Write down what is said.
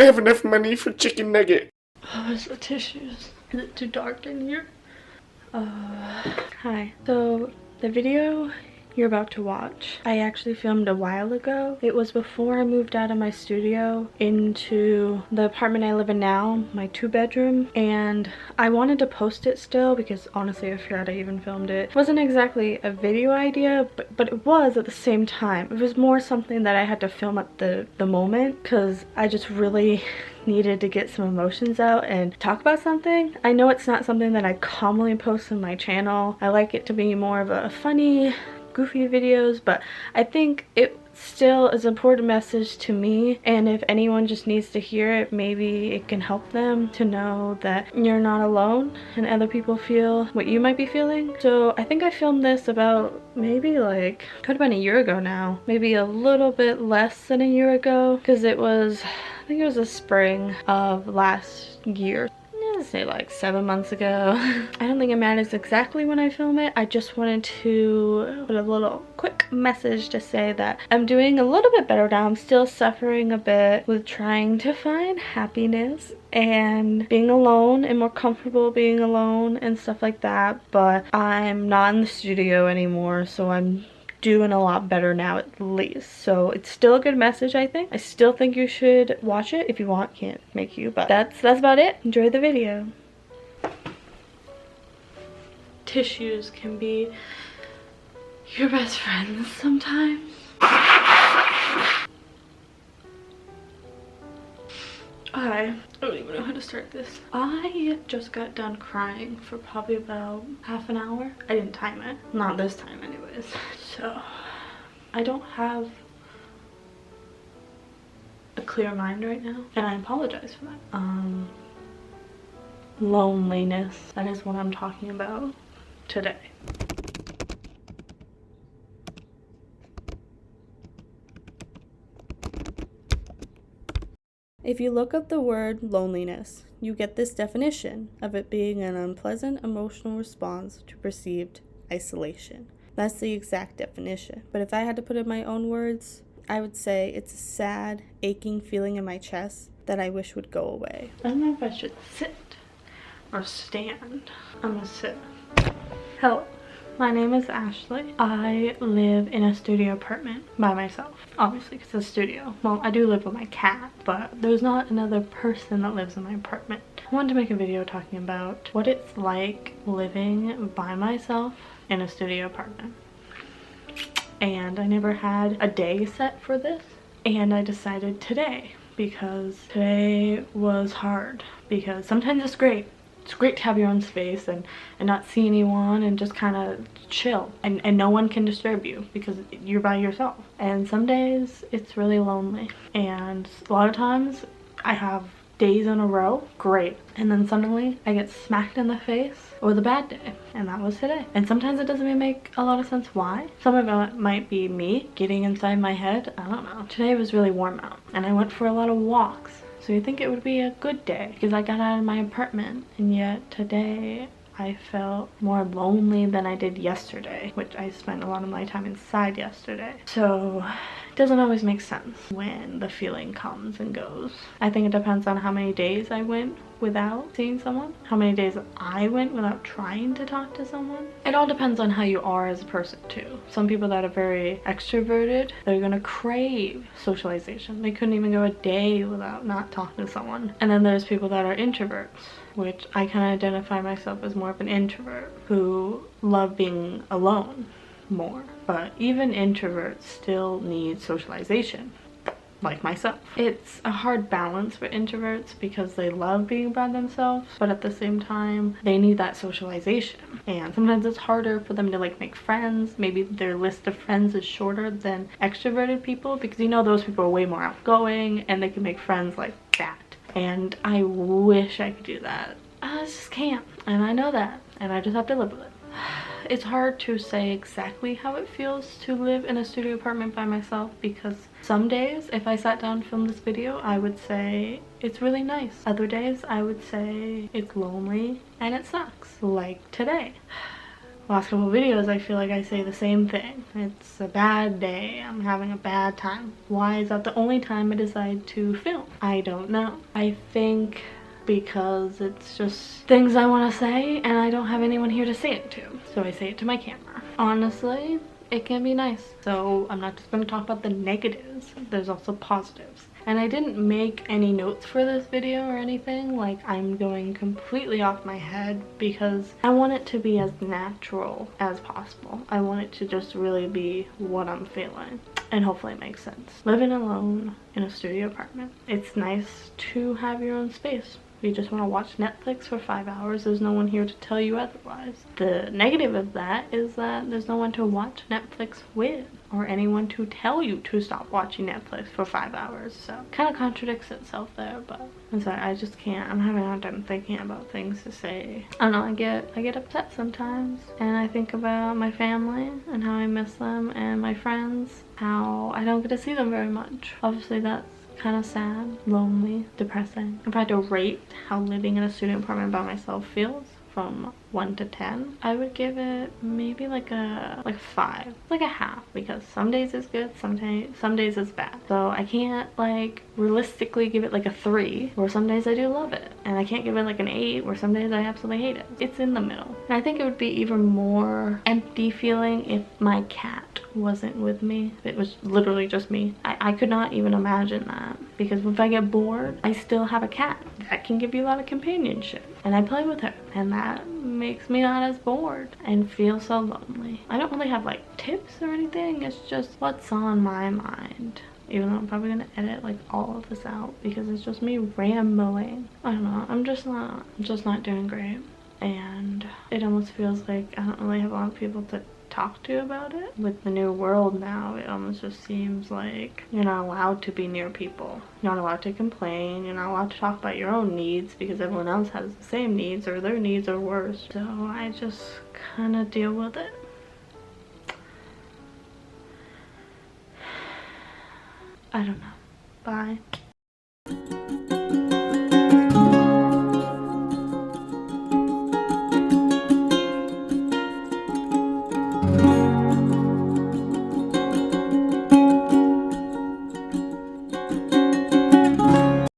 have enough money for chicken nugget. Oh, where's the tissues? Is it too dark in here? Hi. So the video you're about to watch, I actually filmed a while ago. It was before I moved out of my studio into the apartment I live in now, my 2-bedroom, and I wanted to post it still because honestly I forgot I even filmed it. It wasn't exactly a video idea, but it was at the same time. It was more something that I had to film at the moment because I just really needed to get some emotions out and talk about something. I know it's not something that I commonly post on my channel. I like it to be more of a funny, goofy videos, but I think it still is an important message to me, and if anyone just needs to hear it, maybe it can help them to know that you're not alone and other people feel what you might be feeling. So I think I filmed this about maybe like, could have been a year ago now, maybe a little bit less than a year ago, because it was, I think it was the spring of last year. Say like 7 months ago. I don't think it matters exactly when I film it. I just wanted to put a little quick message to say that I'm doing a little bit better now. I'm still suffering a bit with trying to find happiness and being alone and more comfortable being alone and stuff like that, but I'm not in the studio anymore, so I'm doing a lot better now at least. So it's still a good message, I think. I still think you should watch it if you want. Can't make you, but that's about it. Enjoy the video. Tissues can be your best friends sometimes. I don't even know how to start this. I just got done crying for probably about half an hour. I didn't time it. Not this time anyways. So I don't have a clear mind right now, and I apologize for that. Loneliness. That is what I'm talking about today. If you look up the word loneliness, you get this definition of it being an unpleasant emotional response to perceived isolation. That's the exact definition. But if I had to put it in my own words, I would say it's a sad, aching feeling in my chest that I wish would go away. I don't know if I should sit or stand. I'm gonna sit. Hello. My name is Ashley. I live in a studio apartment by myself, obviously because it's a studio. Well, I do live with my cat, but there's not another person that lives in my apartment. I wanted to make a video talking about what it's like living by myself in a studio apartment. And I never had a day set for this, and I decided today, because today was hard, because sometimes it's great. It's great to have your own space and not see anyone and just kind of chill, and no one can disturb you because you're by yourself. And some days it's really lonely, and a lot of times I have days in a row, great, and then suddenly I get smacked in the face with a bad day, and that was today. And sometimes it doesn't even make a lot of sense why. Some of it might be me getting inside my head, I don't know. Today was really warm out and I went for a lot of walks. So you think it would be a good day because I got out of my apartment, and yet today I felt more lonely than I did yesterday, which I spent a lot of my time inside yesterday. So it doesn't always make sense when the feeling comes and goes. I think it depends on how many days I went without seeing someone, how many days I went without trying to talk to someone. It all depends on how you are as a person too. Some people that are very extroverted, they're gonna crave socialization. They couldn't even go a day without not talking to someone. And then there's people that are introverts, which I can identify myself as more of an introvert who love being alone more. But even introverts still need socialization, like myself. It's a hard balance for introverts because they love being by themselves, but at the same time they need that socialization, and sometimes it's harder for them to like make friends. Maybe their list of friends is shorter than extroverted people because you know those people are way more outgoing and they can make friends like that. And I wish I could do that. I just can't, and I know that, and I just have to live with it. It's hard to say exactly how it feels to live in a studio apartment by myself because some days if I sat down and filmed this video I would say it's really nice. Other days I would say it's lonely and it sucks, like today. last couple of videos, I feel like I say the same thing. It's a bad day. I'm having a bad time. Why is that the only time I decide to film? I don't know. I think because it's just things I want to say and I don't have anyone here to say it to. So I say it to my camera. Honestly, it can be nice. So I'm not just going to talk about the negatives. There's also positives. And I didn't make any notes for this video or anything. Like, I'm going completely off my head because I want it to be as natural as possible. I want it to just really be what I'm feeling. And hopefully it makes sense. Living alone in a studio apartment, it's nice to have your own space. If you just want to watch Netflix for 5 hours, there's no one here to tell you otherwise. The negative of that is that there's no one to watch Netflix with, or anyone to tell you to stop watching Netflix for 5 hours. So kind of contradicts itself there, but I'm sorry, I just can't. I'm having a hard time thinking about things to say. I don't know, I get upset sometimes, and I think about my family and how I miss them, and my friends, how I don't get to see them very much. Obviously that's kind of sad, lonely, depressing. If I had to rate how living in a student apartment by myself feels from 1 to 10, I would give it maybe like a 5, like a half, because some days it's good, some days it's bad. So I can't like realistically give it like a 3, where some days I do love it, and I can't give it like an 8, where some days I absolutely hate it. It's in the middle. And I think it would be even more empty feeling if my cat wasn't with me. If it was literally just me. I could not even imagine that, because if I get bored, I still have a cat that can give you a lot of companionship, and I play with her, and that makes me not as bored and feel so lonely. I don't really have like tips or anything. It's just what's on my mind, even though I'm probably gonna edit like all of this out because it's just me rambling. I don't know, I'm just not doing great, and it almost feels like I don't really have a lot of people to talk to about it. With the new world now, it almost just seems like you're not allowed to be near people. You're not allowed to complain. You're not allowed to talk about your own needs because everyone else has the same needs, or their needs are worse. So I just kind of deal with it. I don't know. Bye.